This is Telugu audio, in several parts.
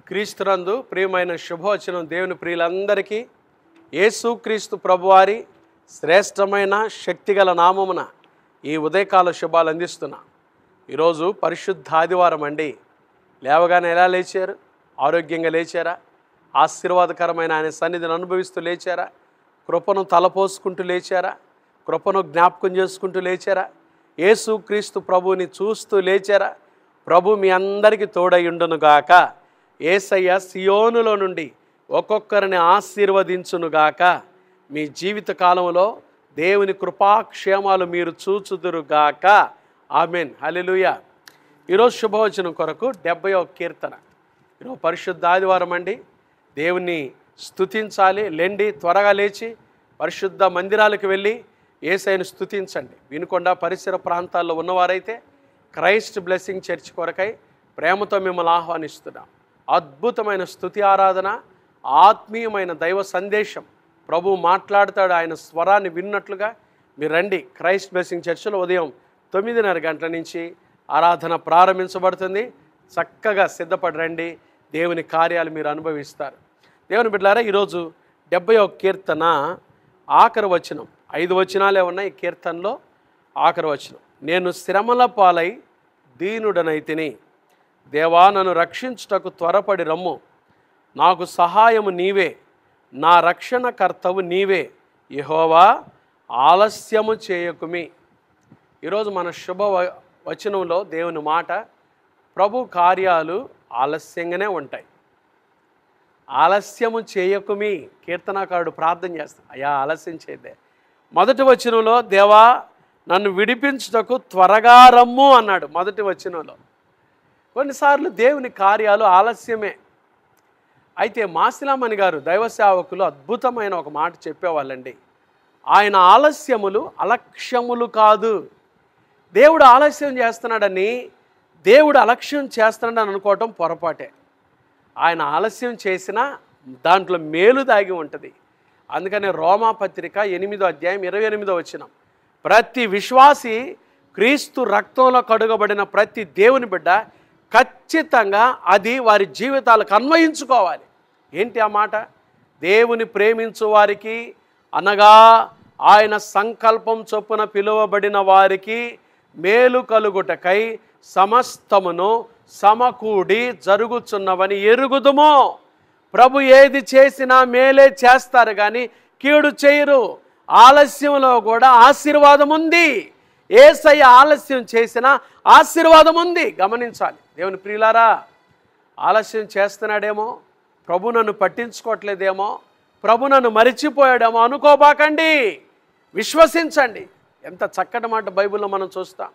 క్రీస్తునందు ప్రియమైన శుభవచనం దేవుని ప్రియులందరికీ యేసుక్రీస్తు ప్రభువారి శ్రేష్టమైన శక్తిగల నామమున ఈ ఉదయకాల శుభాలు అందిస్తున్నా. ఈరోజు పరిశుద్ధ ఆదివారం అండి. లేవగానే ఎలా లేచారు? ఆరోగ్యంగా లేచారా? ఆశీర్వాదకరమైన ఆయన సన్నిధిని అనుభవిస్తూ లేచారా? కృపను తలపోసుకుంటూ లేచారా? కృపను జ్ఞాపకం చేసుకుంటూ లేచారా? యేసుక్రీస్తు ప్రభువుని చూస్తూ లేచారా? ప్రభు మీ అందరికీ తోడయుండునుగాక. యేసయ్య సియోనులో నుండి ఒక్కొక్కరిని ఆశీర్వదించునుగాక. మీ జీవిత కాలంలో దేవుని కృపాక్షేమాలు మీరు చూచుదురుగాక. ఆమెన్. హల్లెలూయా. ఈరోజు శుభవచనం కొరకు 70వ కీర్తన. ఈరోజు పరిశుద్ధ ఆదివారం అండి. దేవుని స్తుతించాలి. లెండి, త్వరగా లేచి పరిశుద్ధ మందిరాలకు వెళ్ళి యేసయ్యను స్తుతించండి. వినుకొండ పరిసర ప్రాంతాల్లో ఉన్నవారైతే క్రైస్ట్ బ్లెస్సింగ్ చర్చ్ కొరకై ప్రేమతో మిమ్మల్ని ఆహ్వానిస్తున్నాం. అద్భుతమైన స్తుతి ఆరాధన, ఆత్మీయమైన దైవ సందేశం ప్రభు మాట్లాడతాడు. ఆయన స్వరాన్ని విన్నట్లుగా మీరు రండి. క్రైస్ట్ బ్లెస్సింగ్ చర్చిలో ఉదయం 9:30 గంటల నుంచి ఆరాధన ప్రారంభించబడుతుంది. చక్కగా సిద్ధపడి రండి. దేవుని కార్యాలు మీరు అనుభవిస్తారు. దేవుని బిడ్డలారా, ఈరోజు 70వ కీర్తన ఆఖరి వచనం. 5 వచనాలే ఉన్నాయి ఈ కీర్తనలో. ఆఖరి వచనం, నేను శ్రమల పాలై దీనుడనైతిని, దేవా నన్ను రక్షించుటకు త్వరపడి రమ్ము. నాకు సహాయము నీవే, నా రక్షణకర్తవు నీవే, యెహోవా ఆలస్యము చేయకుమి. ఈరోజు మన శుభ వచనంలో దేవుని మాట, ప్రభు కార్యాలు ఆలస్యంగానే ఉంటాయి. ఆలస్యము చేయకుమి. కీర్తనాకారుడు ప్రార్థన చేస్తాడు, అయ్యా ఆలస్యం చేయదే. మొదటి వచనంలో దేవా నన్ను విడిపించుటకు త్వరగా రమ్ము అన్నాడు. మొదటి వచనంలో కొన్నిసార్లు దేవుని కార్యాలు ఆలస్యమే. అయితే మాసిలామణి గారు దైవ సేవకులు అద్భుతమైన ఒక మాట చెప్పేవాళ్ళండి. ఆయన ఆలస్యములు అలక్ష్యములు కాదు. దేవుడు ఆలస్యం చేస్తున్నాడని, దేవుడు అలక్ష్యం చేస్తున్నాడని అనుకోవటం పొరపాటే. ఆయన ఆలస్యం చేసినా దాంట్లో మేలు దాగి ఉంటుంది. అందుకని రోమాపత్రిక 8వ అధ్యాయం 28వ వచనం, ప్రతి విశ్వాసి క్రీస్తు రక్తంలో కడుగబడిన ప్రతి దేవుని బిడ్డ ఖచ్చితంగా అది వారి జీవితాలకు అన్వయించుకోవాలి. ఏంటి ఆ మాట? దేవుని ప్రేమించు వారికి, అనగా ఆయన సంకల్పం చొప్పున పిలువబడిన వారికి మేలు కలుగుటకై సమస్తమును సమకూడి జరుగుచున్నవని ఎరుగుదుమో. ప్రభు ఏది చేసినా మేలే చేస్తారు కానీ కీడు చేయరు. ఆలస్యంలో కూడా ఆశీర్వాదం ఉంది. యేసయ్య ఆలస్యం చేసినా ఆశీర్వాదం ఉంది. గమనించాలి దేవుని ప్రియులారా. ఆలస్యం చేస్తున్నాడేమో, ప్రభు నన్ను పట్టించుకోవట్లేదేమో, ప్రభు నన్ను మరిచిపోయాడేమో అనుకోబాకండి. విశ్వసించండి. ఎంత చక్కటి మాట బైబిల్లో మనం చూస్తాం.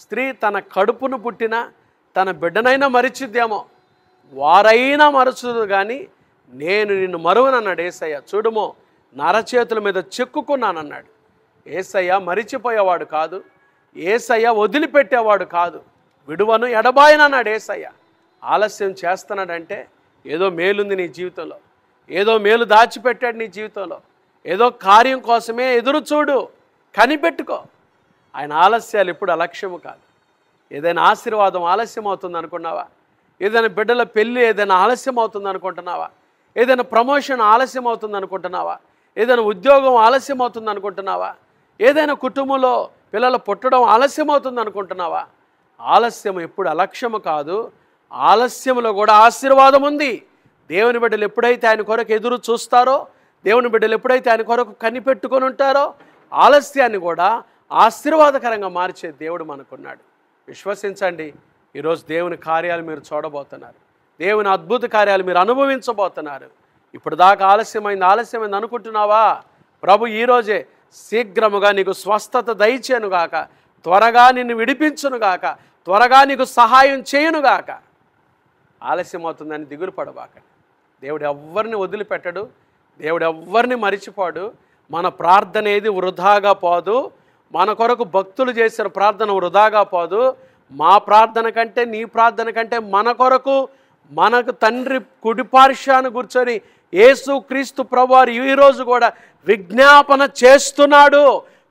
స్త్రీ తన కడుపును పుట్టిన తన బిడ్డనైనా మరిచిద్దేమో, వారైనా మరచుదు కానీ నేను నిన్ను మరువనన్నాడు యేసయ్య. చూడుమో నరచేతుల మీద చెక్కుకున్నానన్నాడు. యేసయ్య మరిచిపోయేవాడు కాదు. యేసయ్య వదిలిపెట్టేవాడు కాదు. విడువను ఎడబాయనన్నాడు యేసయ్య. ఆలస్యం చేస్తున్నాడంటే ఏదో మేలుంది నీ జీవితంలో, ఏదో మేలు దాచిపెట్టాడు నీ జీవితంలో, ఏదో కార్యం కోసమే ఎదురు చూడు, కనిపెట్టుకో. ఆయన ఆలస్యాలు ఎప్పుడు అలక్ష్యము కాదు. ఏదైనా ఆశీర్వాదం ఆలస్యం అవుతుంది అనుకున్నావా? ఏదైనా బిడ్డల పెళ్ళి ఏదైనా ఆలస్యం అవుతుంది అనుకుంటున్నావా? ఏదైనా ప్రమోషన్ ఆలస్యం అవుతుంది అనుకుంటున్నావా? ఏదైనా ఉద్యోగం ఆలస్యం అవుతుంది అనుకుంటున్నావా? ఏదైనా కుటుంబంలో పిల్లలు పుట్టడం ఆలస్యం అవుతుంది అనుకుంటున్నావా? ఆలస్యం ఎప్పుడు అలక్ష్యము కాదు. ఆలస్యంలో కూడా ఆశీర్వాదం ఉంది. దేవుని బిడ్డలు ఎప్పుడైతే ఆయన కొరకు ఎదురు చూస్తారో, దేవుని బిడ్డలు ఎప్పుడైతే ఆయన కొరకు కనిపెట్టుకొని ఉంటారో, ఆలస్యాన్ని కూడా ఆశీర్వాదకరంగా మార్చే దేవుడు మనకున్నాడు. విశ్వసించండి. ఈరోజు దేవుని కార్యాలు మీరు చూడబోతున్నారు. దేవుని అద్భుత కార్యాలు మీరు అనుభవించబోతున్నారు. ఇప్పుడు దాకా ఆలస్యమైంది అనుకుంటున్నావా? ప్రభు ఈరోజే శీఘ్రముగా నీకు స్వస్థత దయచేనుగాక, త్వరగా నిన్ను విడిపించునుగాక, త్వరగా నీకు సహాయం చేయునుగాక. ఆలస్యం అవుతుందని దిగులు పడబాకండి. దేవుడు ఎవ్వరిని వదిలిపెట్టడు. దేవుడు ఎవ్వరిని మరిచిపోడు. మన ప్రార్థన ఏది వృధాగా పోదు. మన కొరకు భక్తులు చేసిన ప్రార్థన వృధాగా పోదు. మా ప్రార్థన కంటే, నీ ప్రార్థన కంటే మన కొరకు మనకు తండ్రి కుడిపార్శ్వాన కూర్చొని యేసుక్రీస్తు ప్రభువారు ఈరోజు కూడా విజ్ఞాపన చేస్తున్నాడు,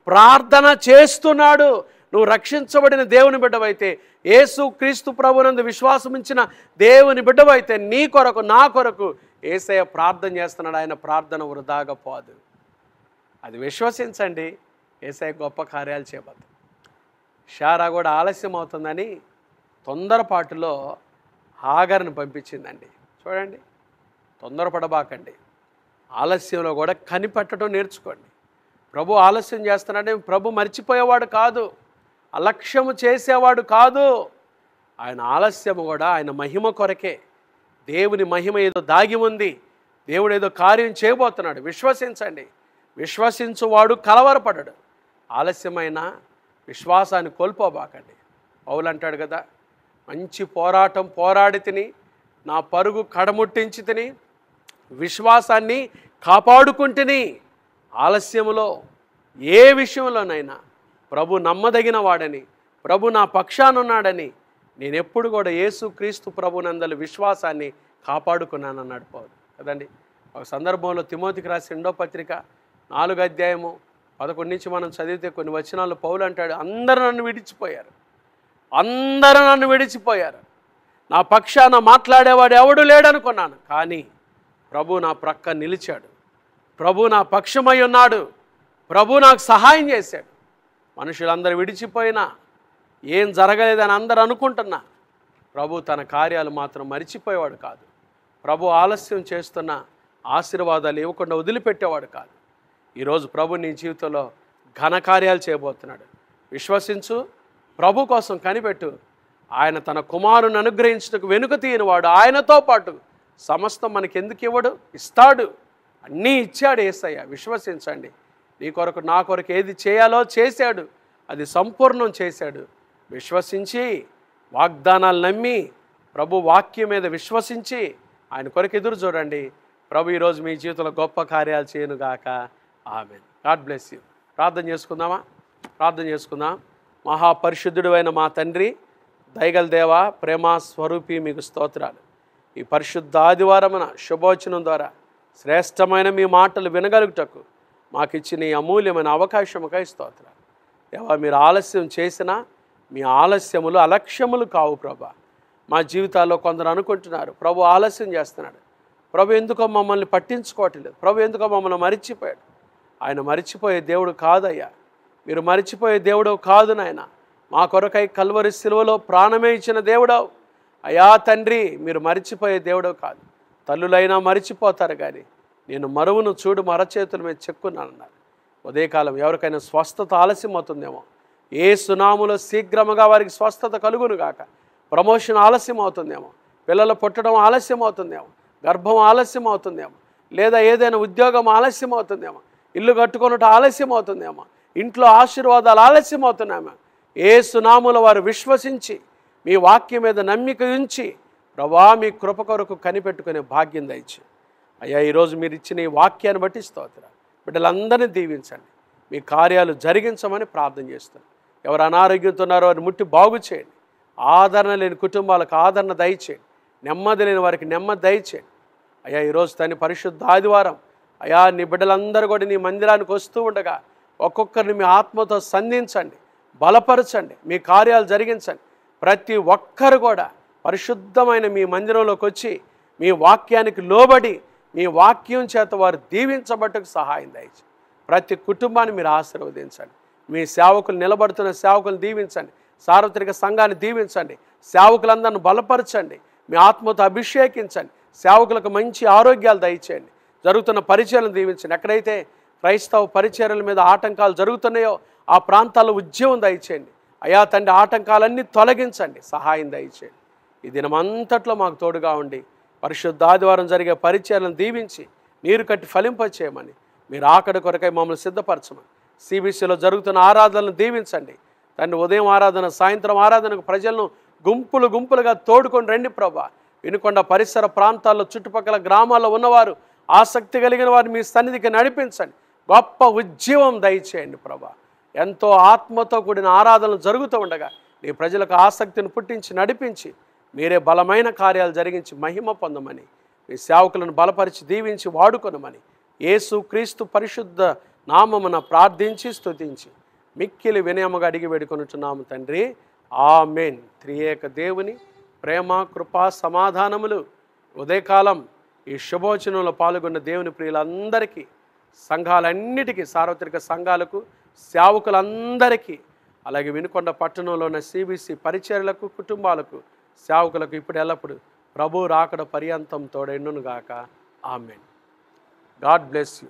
ప్రార్థన చేస్తున్నాడు. నువ్వు రక్షించబడిన దేవుని బిడ్డవైతే, యేసు క్రీస్తు ప్రభునందు విశ్వాసముంచిన దేవుని బిడ్డవైతే నీ కొరకు నా కొరకు యేసయ్య ప్రార్థన చేస్తున్నాడు. ఆయన ప్రార్థన వృధాగా పోదు. అది విశ్వసించండి, యేసయ్య గొప్ప కార్యాలు చేయబోతుంది. షారా కూడా ఆలస్యం అవుతుందని తొందరపాటులో హాగర్ని పంపించిందండి. చూడండి, తొందరపడబాకండి. ఆలస్యంలో కూడా కనిపెట్టడం నేర్చుకోండి. ప్రభు ఆలస్యం చేస్తున్నాడే ప్రభు మర్చిపోయేవాడు కాదు, అలక్ష్యము చేసేవాడు కాదు. ఆయన ఆలస్యము కూడా ఆయన మహిమ కొరకే. దేవుని మహిమ ఏదో దాగి ఉంది, దేవుడు ఏదో కార్యం చేయబోతున్నాడు. విశ్వసించండి. విశ్వసించువాడు కలవరపడడు. ఆలస్యమైన విశ్వాసాన్ని కోల్పోబాకండి. పౌలు అంటాడు కదా, మంచి పోరాటం పోరాడి తిని, నా పరుగు కడముట్టించి తిని, విశ్వాసాన్ని కాపాడుకుంటుని. ఆలస్యములో ఏ విషయంలోనైనా ప్రభు నమ్మదగిన వాడని, ప్రభు నా పక్షానున్నాడని నేను ఎప్పుడు కూడా యేసుక్రీస్తు ప్రభునందలి విశ్వాసాన్ని కాపాడుకున్నానన్నాడు పౌలు కదండి. ఒక సందర్భంలో తిమోతికి రాసిన 2వ పత్రిక 4వ అధ్యాయము 11 నుంచి మనం చదివితే కొన్ని వచనాలు పౌలు అంటాడు, అందరూ నన్ను విడిచిపోయారు, అందరూ నన్ను విడిచిపోయారు, నా పక్షాన మాట్లాడేవాడు ఎవడు లేడనుకున్నాను, కానీ ప్రభు నా ప్రక్క నిలిచాడు, ప్రభు నా పక్షమై ఉన్నాడు, ప్రభు నాకు సహాయం చేశాడు. మనుషులందరూ విడిచిపోయినా, ఏం జరగలేదని అందరూ అనుకుంటున్నా, ప్రభు తన కార్యాలు మాత్రం మరిచిపోయేవాడు కాదు. ప్రభు ఆలస్యం చేస్తున్న ఆశీర్వాదాలు ఇవ్వకుండా వదిలిపెట్టేవాడు కాదు. ఈరోజు ప్రభు నీ జీవితంలో ఘనకార్యాలు చేయబోతున్నాడు. విశ్వసించు, ప్రభు కోసం కనిపెట్టు. ఆయన తన కుమారుని అనుగ్రహించుటకు వెనుక తీయనివాడు. ఆయనతో పాటు సమస్తం మనకి ఎందుకు ఇవ్వడు? ఇస్తాడు. అన్నీ ఇచ్చాడు యేసయ్య. విశ్వసించండి. నీ కొరకు నా కొరకు ఏది చేయాలో చేశాడు, అది సంపూర్ణం చేశాడు. విశ్వసించి వాగ్దానాలు నమ్మి ప్రభు వాక్యం మీద విశ్వసించి ఆయన కొరకు ఎదురు చూడండి. ప్రభు ఈరోజు మీ జీవితంలో గొప్ప కార్యాలు చేయనుగాక. ఆమేన్. God bless you. ప్రార్థన చేసుకుందామా? ప్రార్థన చేసుకుందాం. మహాపరిశుద్ధుడు అయిన మా తండ్రి, దయగల దేవ, ప్రేమ స్వరూపి, మీకు స్తోత్రాలు. ఈ పరిశుద్ధ ఆదివారమున శుభవచనం ద్వారా శ్రేష్టమైన మీ మాటలు వినగలుగుటకు మాకు ఇచ్చిన ఈ అమూల్యమైన అవకాశముకై స్తోత్రాలు. దేవా, మీరు ఆలస్యం చేసినా మీ ఆలస్యములు అలక్ష్యములు కావు ప్రభా. మా జీవితాల్లో కొందరు అనుకుంటున్నారు, ప్రభు ఆలస్యం చేస్తున్నాడు, ప్రభు ఎందుకో మమ్మల్ని పట్టించుకోవట్లేదు, ప్రభు ఎందుకో మమ్మల్ని మరిచిపోయాడు. ఆయన మరిచిపోయే దేవుడు కాదయ్యా. మీరు మరిచిపోయే దేవుడు కాదు నాయన. మా కొరకై కల్వరి శిలువలో ప్రాణమే ఇచ్చిన దేవుడవు అయ్యా తండ్రి. మీరు మరిచిపోయే దేవుడు కాదు. తల్లులైనా మరిచిపోతారు, కానీ నేను మరువును చూడు మరచేతుల మీద చెక్కున్నానన్నారు. ఉదయకాలం ఎవరికైనా స్వస్థత ఆలస్యం అవుతుందేమో, ఏ సునాములో శీఘ్రముగా వారికి స్వస్థత కలుగును గాక. ప్రమోషన్ ఆలస్యం అవుతుందేమో, పిల్లలు పుట్టడం ఆలస్యం అవుతుందేమో, గర్భం ఆలస్యం అవుతుందేమో, లేదా ఏదైనా ఉద్యోగం ఆలస్యం అవుతుందేమో, ఇల్లు కట్టుకొనుట ఆలస్యం అవుతుందేమో, ఇంట్లో ఆశీర్వాదాలు ఆలస్యం అవుతున్నామో, ఏ సునాములో వారు విశ్వసించి మీ వాక్యం మీద నమ్మిక ఉంచి ప్రభా మీ కృప కొరకు కనిపెట్టుకునే భాగ్యం దయచి అయ్యా. ఈరోజు మీరు ఇచ్చిన ఈ వాక్యాన్ని బట్టి స్తోత్రం. బిడ్డలందరినీ దీవించండి, మీ కార్యాలు జరిగించమని ప్రార్థన చేస్తున్నాను. ఎవరు అనారోగ్యంతో ఉన్నారో వారిని ముట్టి బాగు చేయండి. ఆదరణ లేని కుటుంబాలకు ఆదరణ దయచేయండి. నెమ్మది లేని వారికి నెమ్మది దయచేయండి అయ్యా. ఈరోజు తన పరిశుద్ధ ఆదివారం అయ్యా, నీ బిడ్డలందరూ కూడా నీ మందిరానికి వస్తూ ఉండగా ఒక్కొక్కరిని మీ ఆత్మతో సంధించండి, బలపరచండి, మీ కార్యాలు జరిగించండి. ప్రతి ఒక్కరు కూడా పరిశుద్ధమైన మీ మందిరంలోకి వచ్చి మీ వాక్యానికి లోబడి మీ వాక్యం చేత వారు దీవించబట్టుకు సహాయం దయచేయండి. ప్రతి కుటుంబాన్ని మీరు ఆశీర్వదించండి. మీ సేవకులు నిలబడుతున్న సేవకులు దీవించండి. సార్వత్రిక సంఘాన్ని దీవించండి. సేవకులందరిని బలపరచండి, మీ ఆత్మతో అభిషేకించండి. సేవకులకు మంచి ఆరోగ్యాలు దయచేయండి. జరుగుతున్న పరిచర్యలను దీవించండి. ఎక్కడైతే క్రైస్తవ పరిచర్యల మీద ఆటంకాలు జరుగుతున్నాయో ఆ ప్రాంతాల్లో ఉద్యమం దయచేయండి అయ్యా తండ్రి. ఆటంకాలన్నీ తొలగించండి, సహాయం దయచేయండి. ఈ దినమంతట్లో మాకు తోడుగా ఉండి పరిశుద్ధ ఆదివారం జరిగే పరిచర్యలను దీవించి నీరు కట్టి ఫలింపచేయమని, మీరు ఆకడి కొరకై మమ్మల్ని సిద్ధపరచమని, సిబిసిలో జరుగుతున్న ఆరాధనలను దీవించండి తండ్రి. ఉదయం ఆరాధన, సాయంత్రం ఆరాధనకు ప్రజలను గుంపులు గుంపులుగా తోడుకొని రండి ప్రభా. వినుకొండ పరిసర ప్రాంతాల్లో చుట్టుపక్కల గ్రామాల్లో ఉన్నవారు, ఆసక్తి కలిగిన వారు మీ సన్నిధికి నడిపించండి. గొప్ప ఉద్యమం దయచేయండి ప్రభా. ఎంతో ఆత్మతో కూడిన ఆరాధనలు జరుగుతూ ఉండగా నీ ప్రజలకు ఆసక్తిని పుట్టించి నడిపించి మీరే బలమైన కార్యాలు జరిగించి మహిమ పొందమని, మీ సేవకులను బలపరిచి దీవించి వాడుకొనమని యేసు క్రీస్తు పరిశుద్ధ నామమున ప్రార్థించి స్తుతించి మిక్కిలి వినయముగా అడిగి వేడుకొనుచున్నాము తండ్రి, ఆమేన్. త్రియేక దేవుని ప్రేమ, కృపా, సమాధానములు ఉదయకాలం ఈ శుభవచనంలో పాల్గొన్న దేవుని ప్రియులందరికీ, సంఘాలన్నిటికీ, సార్వత్రిక సంఘాలకు, సేవకులందరికీ, అలాగే వినుకొండ పట్టణంలో ఉన్న CBC పరిచర్లకు, కుటుంబాలకు, సేవకులకు ఇప్పుడు ఎల్లప్పుడు ప్రభు రాకడ పర్యంతం తోడెండును గాక. ఆమేన్. God bless you.